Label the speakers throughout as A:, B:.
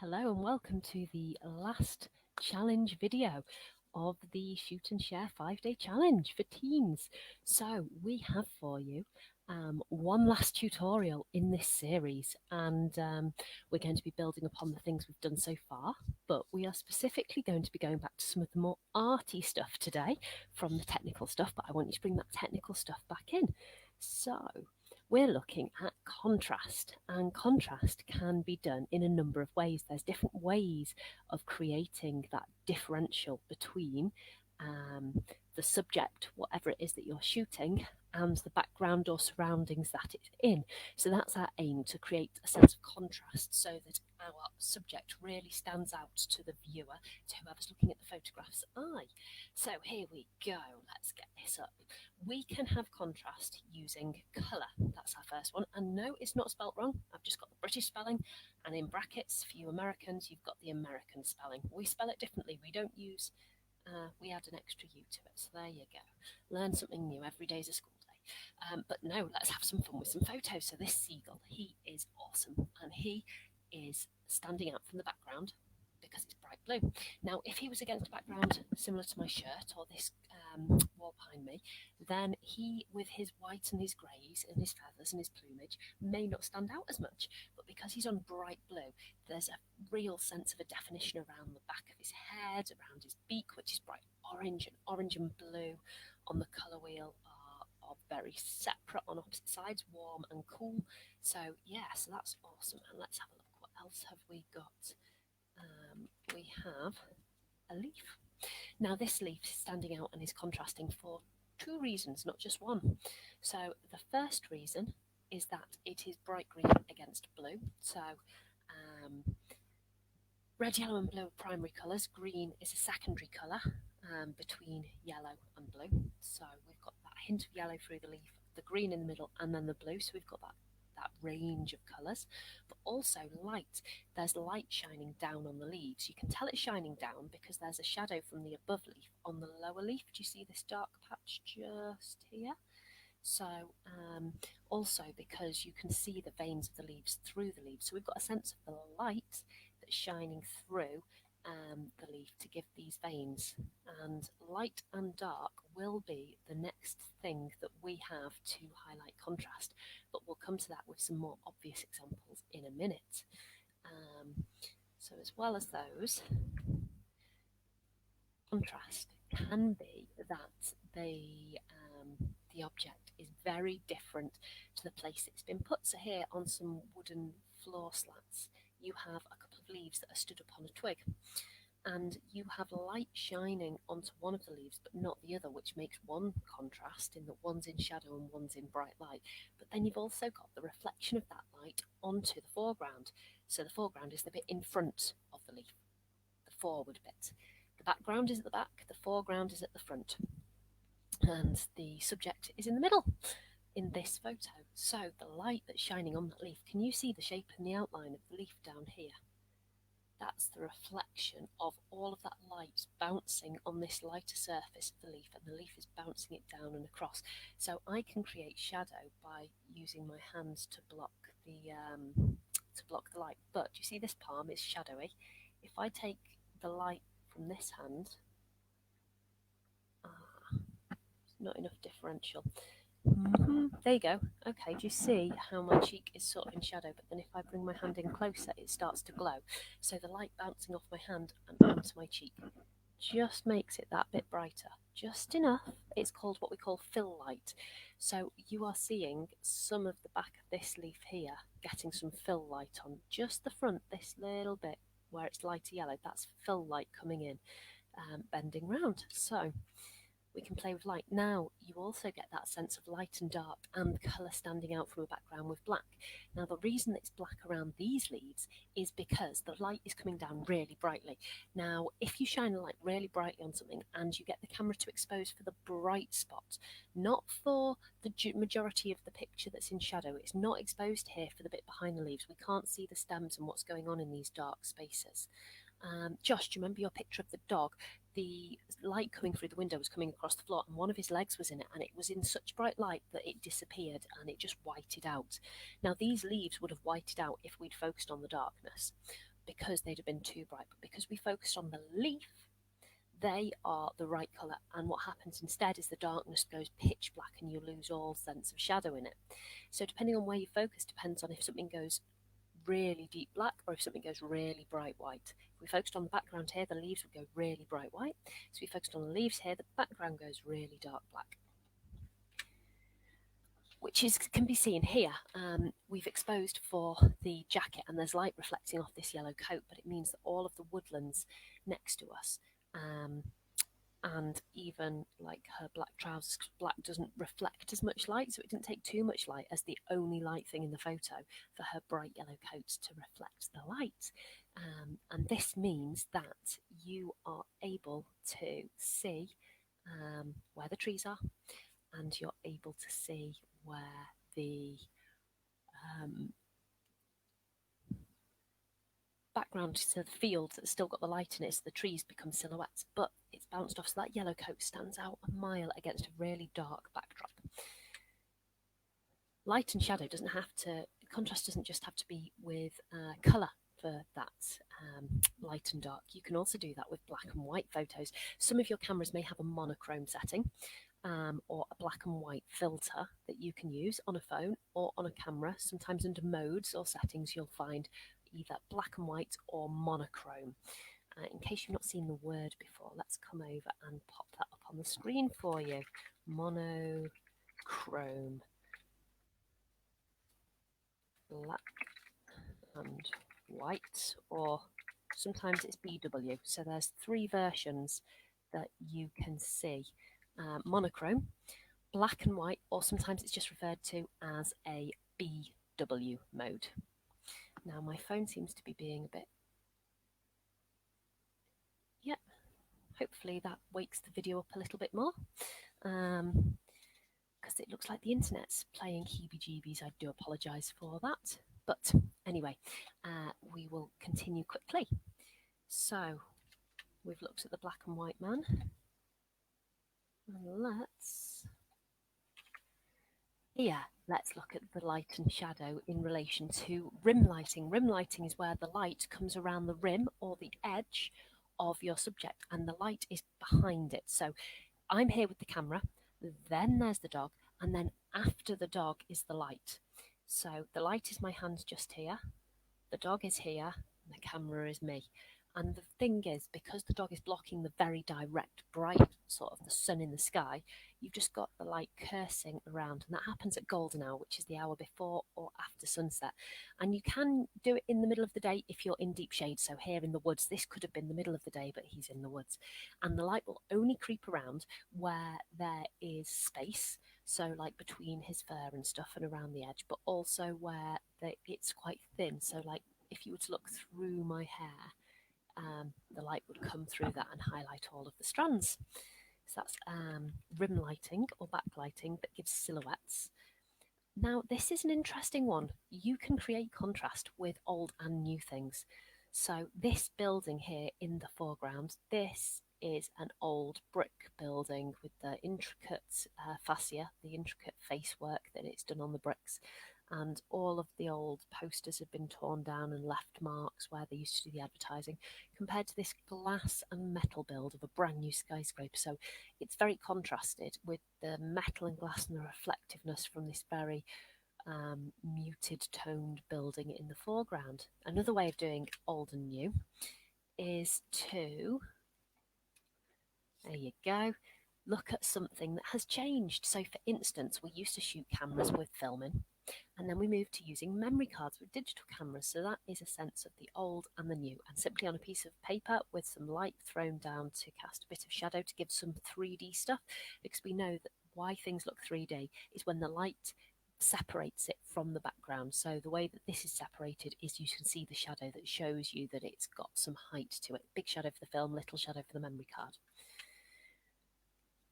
A: Hello and welcome to the last challenge video of the Shoot and Share 5-day challenge for teens. So we have for you one last tutorial in this series, and we're going to be building upon the things we've done so far, but we are specifically going to be going back to some of the more arty stuff today from the technical stuff, but I want you to bring that technical stuff back in. So we're looking at contrast, and contrast can be done in a number of ways. There's different ways of creating that differential between the subject, whatever it is that you're shooting, and the background or surroundings that it's in. So that's our aim, to create a sense of contrast so that our subject really stands out to the viewer, to whoever's looking at the photograph's eye. So here we go, let's get this up. We can have contrast using colour. That's our first one. And no, it's not spelt wrong. I've just got the British spelling, and in brackets for you Americans, you've got the American spelling. We spell it differently. We don't use, we add an extra U to it. So there you go. Learn something new. Every day is a school day. But no, let's have some fun with some photos. So this seagull, he is awesome, and he is standing out from the background because it's bright blue. Now, if he was against a background similar to my shirt or this wall behind me, then he, with his white and his greys and his feathers and his plumage, may not stand out as much. But because he's on bright blue, there's a real sense of a definition around the back of his head, around his beak, which is bright orange and blue on the colour wheel are very separate on opposite sides, warm and cool. So yeah, so that's awesome. And let's have a look. What else have we got? We have a leaf. Now this leaf is standing out and is contrasting for two reasons, not just one. So the first reason is that it is bright green against blue. So red, yellow and blue are primary colours. Green is a secondary colour between yellow and blue. So we've got that hint of yellow through the leaf, the green in the middle, and then the blue. So we've got that range of colours. But also light. There's light shining down on the leaves. You can tell it's shining down because there's a shadow from the above leaf on the lower leaf. Do you see this dark patch just here? So also because you can see the veins of the leaves through the leaves. So we've got a sense of the light that's shining through the leaf to give these veins. And light and dark will be the next thing that we have to highlight contrast, but we'll come to that with some more obvious examples in a minute. So as well as those, contrast can be that the object is very different to the place it's been put. So here on some wooden floor slats, you have a couple of leaves that are stood upon a twig, and you have light shining onto one of the leaves but not the other, which makes one contrast in that one's in shadow and one's in bright light. But then you've also got the reflection of that light onto the foreground. So the foreground is the bit in front of the leaf, the forward bit. The background is at the back, the foreground is at the front, and the subject is in the middle in this photo. So the light that's shining on that leaf, can you see the shape and the outline of the leaf down here? That's the reflection of all of that light bouncing on this lighter surface of the leaf, and the leaf is bouncing it down and across. So I can create shadow by using my hands to block the light. But you see this palm is shadowy. If I take the light from this hand, not enough differential. There you go. Okay, do you see how my cheek is sort of in shadow, but then if I bring my hand in closer, it starts to glow. So the light bouncing off my hand and onto my cheek just makes it that bit brighter, just enough. It's called what we call fill light. So you are seeing some of the back of this leaf here getting some fill light on just the front, this little bit where it's lighter yellow. That's fill light coming in, bending round. So we can play with light. Now you also get that sense of light and dark and colour standing out from a background with black. Now the reason it's black around these leaves is because the light is coming down really brightly. Now if you shine a light really brightly on something and you get the camera to expose for the bright spot, not for the majority of the picture that's in shadow, it's not exposed here for the bit behind the leaves. We can't see the stems and what's going on in these dark spaces. Josh, do you remember your picture of the dog? The light coming through the window was coming across the floor, and one of his legs was in it, and it was in such bright light that it disappeared and it just whited out. Now these leaves would have whited out if we'd focused on the darkness, because they'd have been too bright, but because we focused on the leaf, they are the right colour, and what happens instead is the darkness goes pitch black and you lose all sense of shadow in it. So depending on where you focus depends on if something goes really deep black or if something goes really bright white. If we focused on the background here, the leaves would go really bright white. So if we focused on the leaves here, the background goes really dark black, which can be seen here. We've exposed for the jacket and there's light reflecting off this yellow coat, but it means that all of the woodlands next to us, and even like her black trousers, because black doesn't reflect as much light, so it didn't take too much light as the only light thing in the photo for her bright yellow coats to reflect the light. And this means that you are able to see where the trees are, and you're able to see where the background, so the field that's still got the light in it, so the trees become silhouettes, but it's bounced off, so that yellow coat stands out a mile against a really dark backdrop. Light and shadow doesn't have to, contrast doesn't just have to be with colour for that light and dark. You can also do that with black and white photos. Some of your cameras may have a monochrome setting, or a black and white filter that you can use on a phone or on a camera. Sometimes under modes or settings you'll find either black and white or monochrome. In case you've not seen the word before, let's come over and pop that up on the screen for you. Monochrome. Black and white, or sometimes it's BW. So there's 3 versions that you can see. Monochrome, black and white, or sometimes it's just referred to as a BW mode. Now my phone seems to be being a bit, hopefully that wakes the video up a little bit more, because it looks like the internet's playing heebie-jeebies. I do apologise for that, but anyway, we will continue quickly. So we've looked at the black and white man, and let's look at the light and shadow in relation to rim lighting. Rim lighting is where the light comes around the rim or the edge of your subject and the light is behind it. So I'm here with the camera, then there's the dog, and then after the dog is the light. So the light is my hand just here, the dog is here, and the camera is me. And the thing is, because the dog is blocking the very direct, bright sort of the sun in the sky, you've just got the light cursing around. And that happens at golden hour, which is the hour before or after sunset. And you can do it in the middle of the day if you're in deep shade. So here in the woods, this could have been the middle of the day, but he's in the woods. And the light will only creep around where there is space. So like between his fur and stuff and around the edge, but also where it's quite thin. So like if you were to look through my hair, the light would come through that and highlight all of the strands. So that's rim lighting or backlighting that gives silhouettes. Now this is an interesting one. You can create contrast with old and new things. So this building here in the foreground, this is an old brick building with the intricate fascia, the intricate face work that it's done on the bricks. And all of the old posters have been torn down and left marks where they used to do the advertising, compared to this glass and metal build of a brand new skyscraper. So it's very contrasted with the metal and glass and the reflectiveness from this very muted toned building in the foreground. Another way of doing old and new is to, there you go, look at something that has changed. So for instance, we used to shoot cameras with filming, and then we moved to using memory cards with digital cameras. So that is a sense of the old and the new. And simply on a piece of paper with some light thrown down to cast a bit of shadow to give some 3D stuff, because we know that why things look 3D is when the light separates it from the background. So the way that this is separated is you can see the shadow that shows you that it's got some height to it. Big shadow for the film, little shadow for the memory card.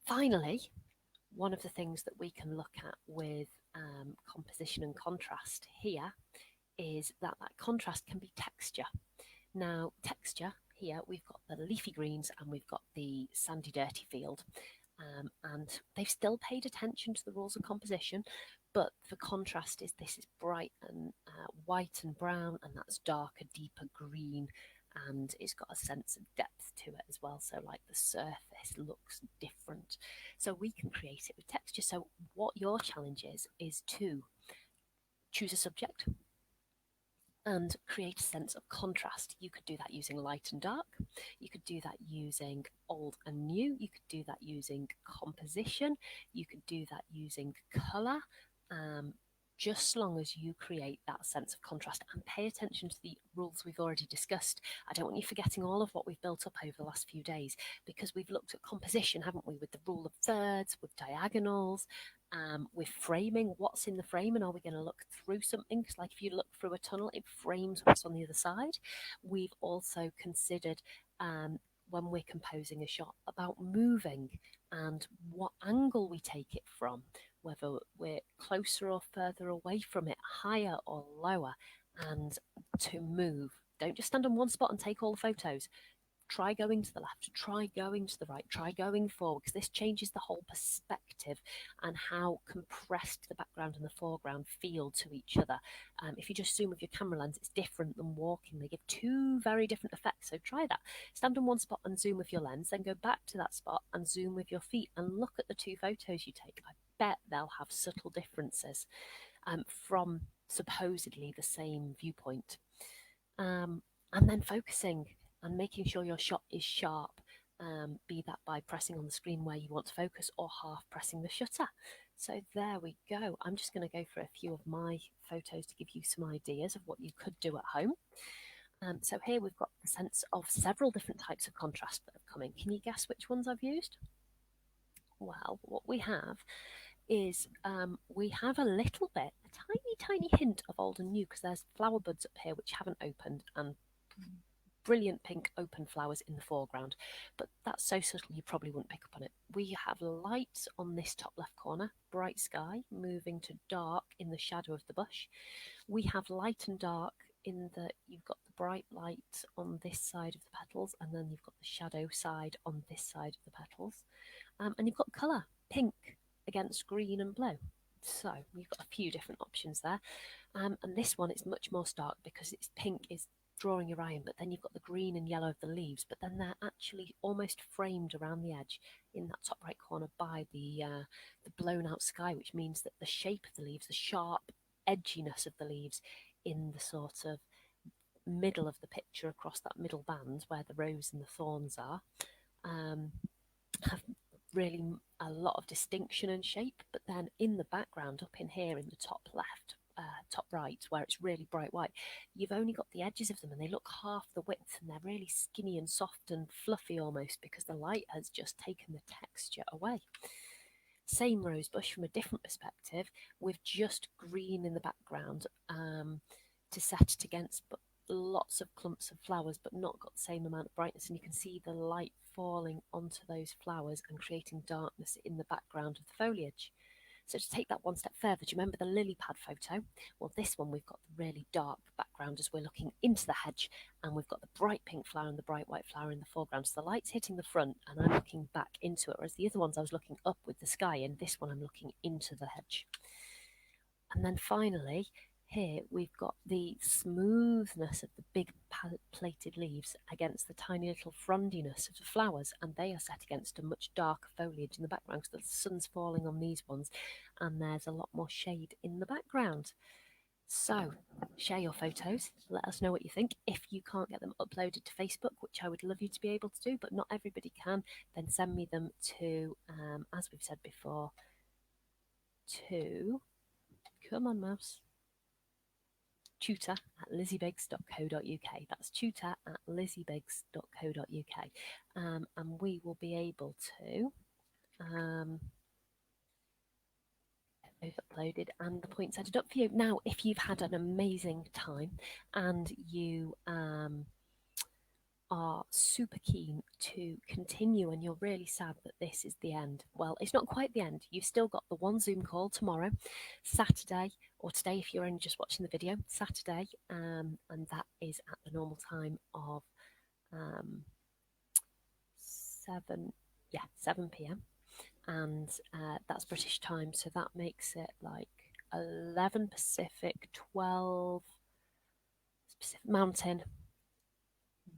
A: Finally, one of the things that we can look at with composition and contrast here is that contrast can be texture. Now, texture here, we've got the leafy greens and we've got the sandy, dirty field. And they've still paid attention to the rules of composition, but the contrast is this is bright and white and brown, and that's darker, deeper green, and it's got a sense of depth to it as well. So like the surface looks different. So we can create it with texture. So what your challenge is to choose a subject and create a sense of contrast. You could do that using light and dark. You could do that using old and new. You could do that using composition. You could do that using colour. Just as long as you create that sense of contrast and pay attention to the rules we've already discussed. I don't want you forgetting all of what we've built up over the last few days, because we've looked at composition, haven't we, with the rule of thirds, with diagonals, with framing. What's in the frame, and are we going to look through something? Because like if you look through a tunnel, it frames what's on the other side. We've also considered when we're composing a shot about moving and what angle we take it from, whether we're closer or further away from it, higher or lower, and to move. Don't just stand on one spot and take all the photos. Try going to the left, try going to the right, try going forward, because this changes the whole perspective and how compressed the background and the foreground feel to each other. If you just zoom with your camera lens, it's different than walking. They give two very different effects, so try that. Stand on one spot and zoom with your lens, then go back to that spot and zoom with your feet and look at the two photos you take. I bet they'll have subtle differences from supposedly the same viewpoint. And then focusing and making sure your shot is sharp, be that by pressing on the screen where you want to focus or half pressing the shutter. So there we go. I'm just going to go for a few of my photos to give you some ideas of what you could do at home. So here we've got the sense of several different types of contrast that have come in. Can you guess which ones I've used? Well, what we have is we have a little bit, a tiny hint of old and new, because there's flower buds up here which haven't opened, and brilliant pink open flowers in the foreground, but that's so subtle you probably wouldn't pick up on it. We have light on this top left corner, bright sky moving to dark in the shadow of the bush. We have light and dark in that you've got the bright light on this side of the petals, and then you've got the shadow side on this side of the petals. And you've got colour, pink against green and blue. So you've got a few different options there. And this one is much more stark because its pink is drawing your eye in, but then you've got the green and yellow of the leaves, but then they're actually almost framed around the edge in that top right corner by the blown out sky, which means that the shape of the leaves, the sharp edginess of the leaves in the sort of middle of the picture across that middle band where the rose and the thorns are, have really a lot of distinction and shape. But then in the background, up in here in the top left, top right, where it's really bright white, you've only got the edges of them, and they look half the width, and they're really skinny and soft and fluffy almost, because the light has just taken the texture away. Same rose bush from a different perspective, with just green in the background to set it against, but lots of clumps of flowers, but not got the same amount of brightness, and you can see the light falling onto those flowers and creating darkness in the background of the foliage. So to take that one step further, do you remember the lily pad photo? Well, this one we've got the really dark background as we're looking into the hedge, and we've got the bright pink flower and the bright white flower in the foreground. So the light's hitting the front and I'm looking back into it, whereas the other ones I was looking up with the sky, and this one I'm looking into the hedge. And then finally, here we've got the smoothness of the big plated leaves against the tiny little frondiness of the flowers, and they are set against a much darker foliage in the background because the sun's falling on these ones and there's a lot more shade in the background. So share your photos, let us know what you think. If you can't get them uploaded to Facebook, which I would love you to be able to do, but not everybody can, then send me them to, as we've said before, to, come on mouse, tutor@lizziebiggs.co.uk. That's tutor@lizziebiggs.co.uk. And we will be able to get those uploaded and the points added up for you. Now, if you've had an amazing time and you are super keen to continue and you're really sad that this is the end, well, it's not quite the end. You've still got the one Zoom call tomorrow, Saturday, or today if you're only just watching the video, Saturday, and that is at the normal time of 7 p.m. and that's British time, so that makes it like 11 Pacific, 12 Pacific Mountain,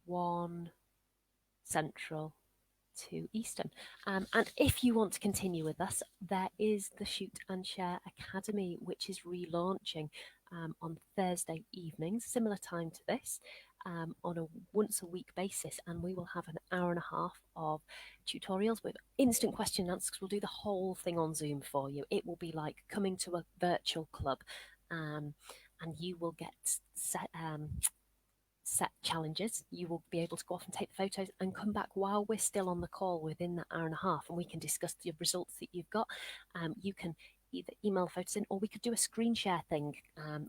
A: 1 Central, 2 Eastern. And if you want to continue with us, there is the Shoot and Share Academy, which is relaunching on Thursday evenings, similar time to this, on a once a week basis. And we will have an hour and a half of tutorials with instant question and answers. We'll do the whole thing on Zoom for you. It will be like coming to a virtual club, and you will get set challenges. You will be able to go off and take the photos and come back while we're still on the call within that hour and a half, and we can discuss the results that you've got. You can either email photos in, or we could do a screen share thing,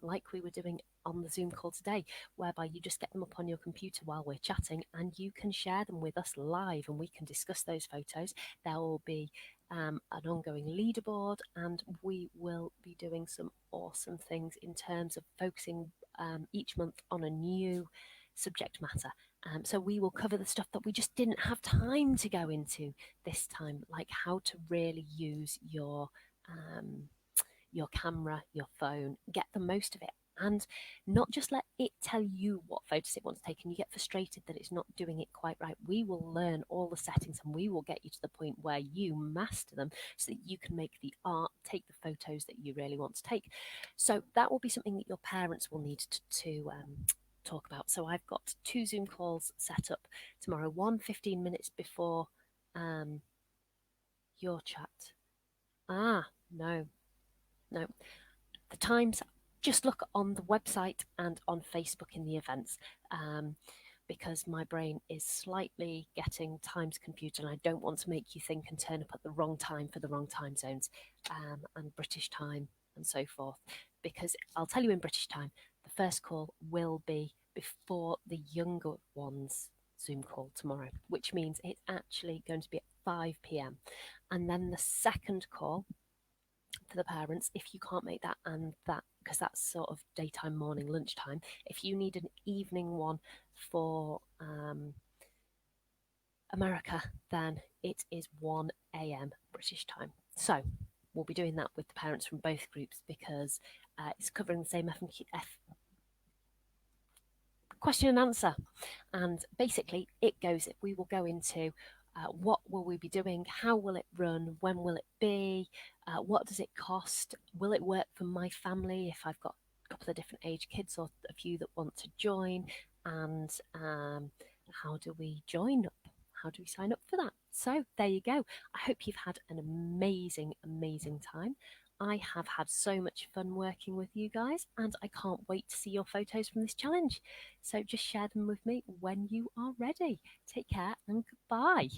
A: like we were doing on the Zoom call today, whereby you just get them up on your computer while we're chatting and you can share them with us live and we can discuss those photos. There will be an ongoing leaderboard, and we will be doing some awesome things in terms of focusing each month on a new subject matter. So we will cover the stuff that we just didn't have time to go into this time, like how to really use your camera, your phone, get the most of it, and not just let it tell you what photos it wants to take and you get frustrated that it's not doing it quite right. We will learn all the settings and we will get you to the point where you master them so that you can make the art, take the photos that you really want to take. So that will be something that your parents will need to talk about. So I've got 2 Zoom calls set up tomorrow, one 15 minutes before your chat. No. The times, just look on the website and on Facebook in the events, because my brain is slightly getting times confused and I don't want to make you think and turn up at the wrong time for the wrong time zones, and British time and so forth. Because I'll tell you, in British time, the first call will be before the younger ones Zoom call tomorrow, which means it's actually going to be at 5 p.m. And then the second call for the parents, if you can't make that, and that, because that's sort of daytime, morning, lunchtime, if you need an evening one for America, then it is 1 a.m. British time. So we'll be doing that with the parents from both groups, because it's covering the same F question and answer. And basically it goes, we will go into what will we be doing, how will it run, when will it be, what does it cost, will it work for my family if I've got a couple of different age kids or a few that want to join, and how do we join up, how do we sign up for that? So there you go. I hope you've had an amazing time. I have had so much fun working with you guys, and I can't wait to see your photos from this challenge. So just share them with me when you are ready. Take care and goodbye.